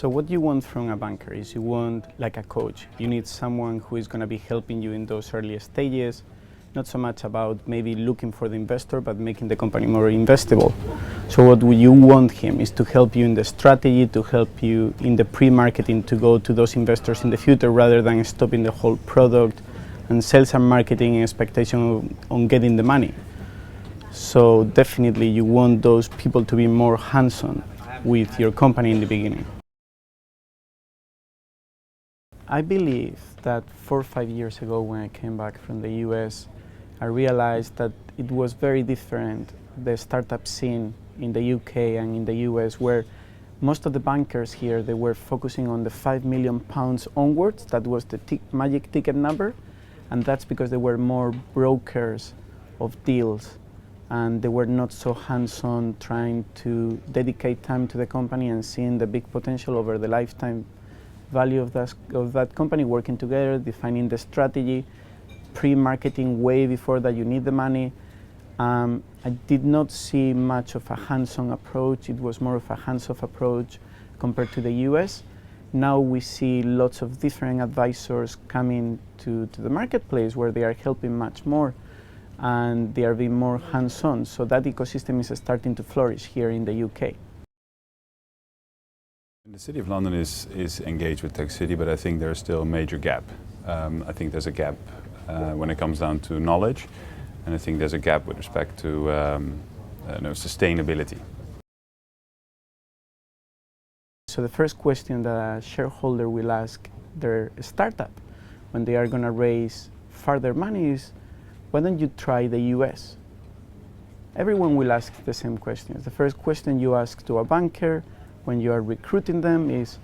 So what you want from a banker is you want like a coach. You need someone who is going to be helping you in those early stages, not so much about maybe looking for the investor, but making the company more investable. So what you want him is to help you in the strategy, to help you in the pre-marketing to go to those investors in the future rather than stopping the whole product and sales and marketing expectation on getting the money. So definitely you want those people to be more hands-on with your company in the beginning. I believe that 4 or 5 years ago when I came back from the US, I realized that it was very different, the startup scene in the UK and in the US, where most of the bankers here, they were focusing on the £5 million onwards. That was the magic ticket number, and that's because there were more brokers of deals and they were not so hands-on trying to dedicate time to the company and seeing the big potential over the lifetime value of that company, working together, defining the strategy, pre-marketing way before that you need the money. I did not see much of a hands-on approach. It was more of a hands-off approach compared to the US. Now we see lots of different advisors coming to the marketplace where they are helping much more and they are being more hands-on. So that ecosystem is starting to flourish here in the UK. The City of London is engaged with Tech City, but I think there's still a major gap. I think there's a gap when it comes down to knowledge, and I think there's a gap with respect to sustainability. So the first question that a shareholder will ask their startup when they are going to raise further money is, why don't you try the US? Everyone will ask the same questions. The first question you ask to a banker when you are recruiting them is,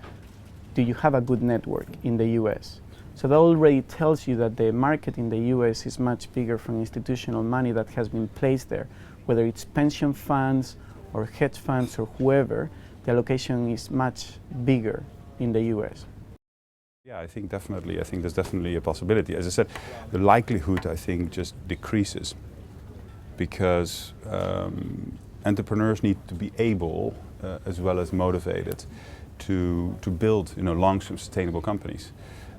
do you have a good network in the US? So that already tells you that the market in the US is much bigger from institutional money that has been placed there. Whether it's pension funds or hedge funds or whoever, the allocation is much bigger in the US. Yeah, I think there's definitely a possibility. As I said, the likelihood, I think, just decreases because entrepreneurs need to be able, as well as motivated, to build long-term sustainable companies.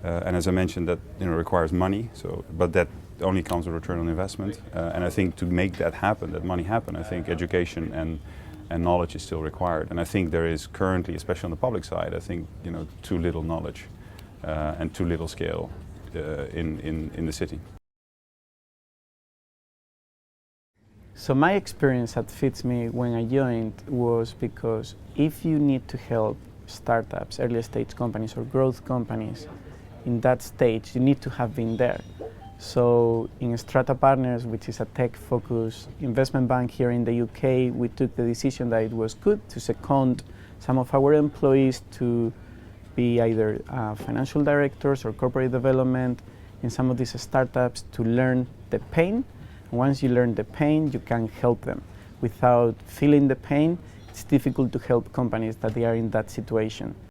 And as I mentioned, that requires money. But that only comes with return on investment. And I think to make that happen, that money happen, I think education and knowledge is still required. And I think there is currently, especially on the public side, I think too little knowledge and too little scale in the city. So my experience at FitsMe when I joined was because if you need to help startups, early stage companies or growth companies in that stage, you need to have been there. So in Strata Partners, which is a tech-focused investment bank here in the UK, we took the decision that it was good to second some of our employees to be either financial directors or corporate development in some of these startups to learn the pain. Once you learn the pain, you can help them. Without feeling the pain, it's difficult to help companies that they are in that situation.